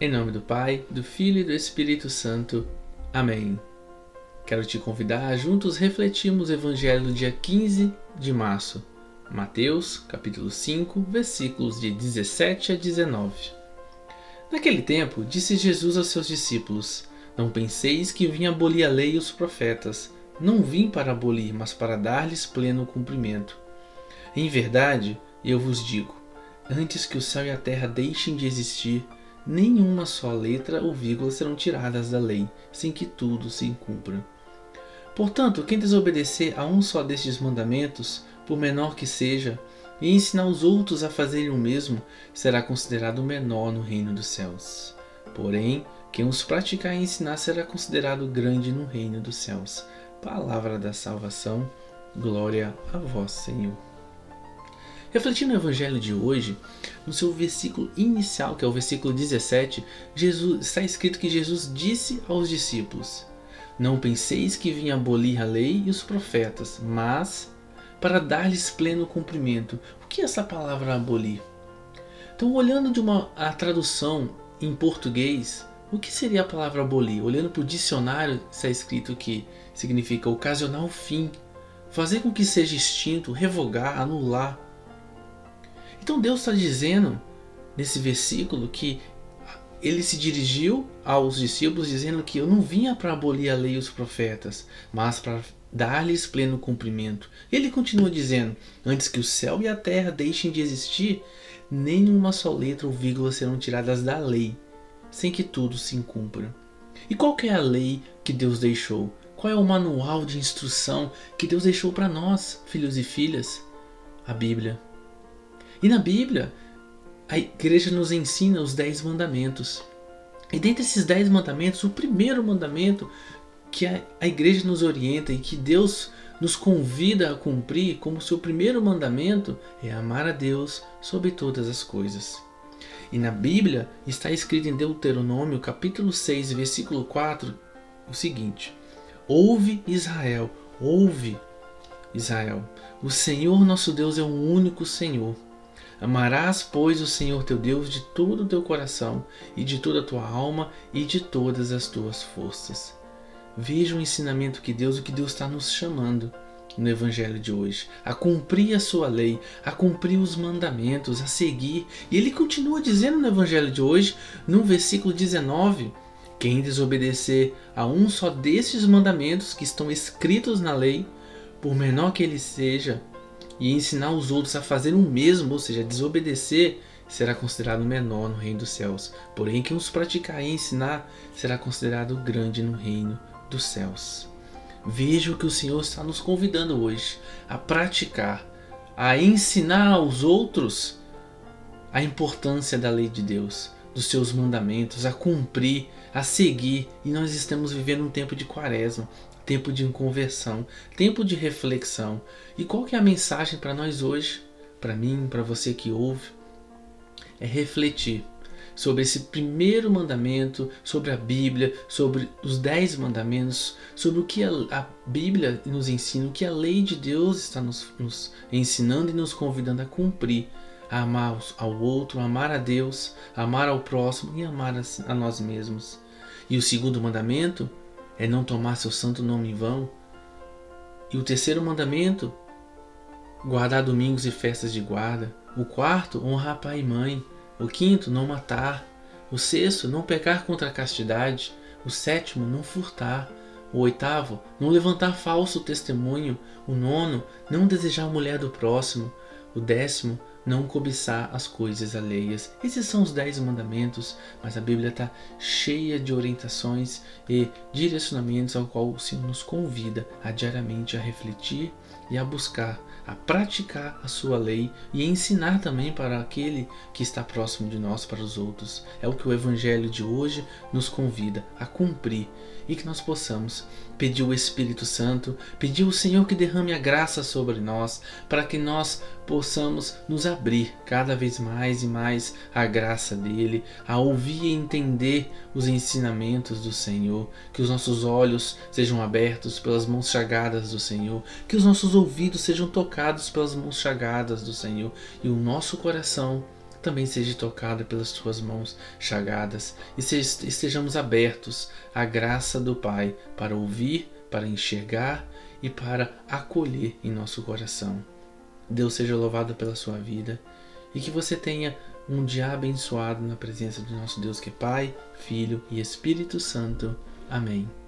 Em nome do Pai, do Filho e do Espírito Santo. Amém. Quero te convidar a juntos refletirmos o Evangelho do dia 15 de março. Mateus, capítulo 5, versículos de 17 a 19. Naquele tempo, disse Jesus aos seus discípulos: Não penseis que vim abolir a lei e os profetas. Não vim para abolir, mas para dar-lhes pleno cumprimento. Em verdade, eu vos digo, antes que o céu e a terra deixem de existir, nenhuma só letra ou vírgula serão tiradas da lei, sem que tudo se cumpra. Portanto, quem desobedecer a um só destes mandamentos, por menor que seja, e ensinar os outros a fazerem o mesmo, será considerado menor no reino dos céus. Porém, quem os praticar e ensinar será considerado grande no reino dos céus. Palavra da salvação, glória a vós, Senhor. Refletindo no Evangelho de hoje, no seu versículo inicial, que é o versículo 17, está escrito que Jesus disse aos discípulos: Não penseis que vim abolir a lei e os profetas, mas para dar-lhes pleno cumprimento. O que é essa palavra abolir? Então, olhando a tradução em português, o que seria a palavra abolir? Olhando para o dicionário, está escrito que significa ocasionar o fim, fazer com que seja extinto, revogar, anular. Então Deus está dizendo nesse versículo que ele se dirigiu aos discípulos dizendo que eu não vinha para abolir a lei e os profetas, mas para dar-lhes pleno cumprimento. Ele continua dizendo: antes que o céu e a terra deixem de existir, nenhuma só letra ou vírgula serão tiradas da lei, sem que tudo se cumpra. E qual que é a lei que Deus deixou? Qual é o manual de instrução que Deus deixou para nós, filhos e filhas? A Bíblia. E na Bíblia, a igreja nos ensina os 10 mandamentos. E dentre esses 10 mandamentos, o primeiro mandamento que a igreja nos orienta e que Deus nos convida a cumprir como seu primeiro mandamento é amar a Deus sobre todas as coisas. E na Bíblia está escrito em Deuteronômio, capítulo 6, versículo 4, o seguinte: Ouve Israel, o Senhor nosso Deus é o único Senhor. Amarás, pois, o Senhor teu Deus de todo o teu coração, e de toda a tua alma, e de todas as tuas forças. Veja o ensinamento o que Deus está nos chamando no Evangelho de hoje, a cumprir a sua lei, a cumprir os mandamentos, a seguir. E ele continua dizendo no Evangelho de hoje, no versículo 19, quem desobedecer a um só desses mandamentos que estão escritos na lei, por menor que ele seja, e ensinar os outros a fazer o mesmo, ou seja, desobedecer, será considerado menor no reino dos céus. Porém, quem os praticar e ensinar será considerado grande no reino dos céus. Veja o que o Senhor está nos convidando hoje a praticar, a ensinar aos outros a importância da lei de Deus, dos seus mandamentos, a cumprir, a seguir. E nós estamos vivendo um tempo de quaresma, tempo de conversão, tempo de reflexão. E qual que é a mensagem para nós hoje? Para mim, para você que ouve, é refletir sobre esse primeiro mandamento, sobre a Bíblia, sobre os 10 mandamentos, sobre o que a Bíblia nos ensina, o que a lei de Deus está nos ensinando e nos convidando a cumprir, a amar ao outro, a amar a Deus, a amar ao próximo e amar a nós mesmos. E o segundo mandamento é não tomar seu santo nome em vão. E o terceiro mandamento, guardar domingos e festas de guarda. O quarto, honrar pai e mãe. O quinto, não matar. O sexto, não pecar contra a castidade. O sétimo, não furtar. O oitavo, não levantar falso testemunho. O nono, não desejar a mulher do próximo. O 10º, não cobiçar as coisas alheias. Esses são os 10 mandamentos, mas a Bíblia está cheia de orientações e direcionamentos ao qual o Senhor nos convida a diariamente a refletir e a buscar, a praticar a sua lei e a ensinar também para aquele que está próximo de nós, para os outros. É o que o Evangelho de hoje nos convida a cumprir e que nós possamos pedir o Espírito Santo, pedir ao Senhor que derrame a graça sobre nós, para que nós possamos nos abrir cada vez mais e mais à graça dele, a ouvir e entender os ensinamentos do Senhor, que os nossos olhos sejam abertos pelas mãos chagadas do Senhor, que os nossos ouvidos sejam tocados pelas mãos chagadas do Senhor e o nosso coração também seja tocada pelas tuas mãos chagadas e estejamos abertos à graça do Pai para ouvir, para enxergar e para acolher em nosso coração. Deus seja louvado pela sua vida e que você tenha um dia abençoado na presença do nosso Deus que é Pai, Filho e Espírito Santo. Amém.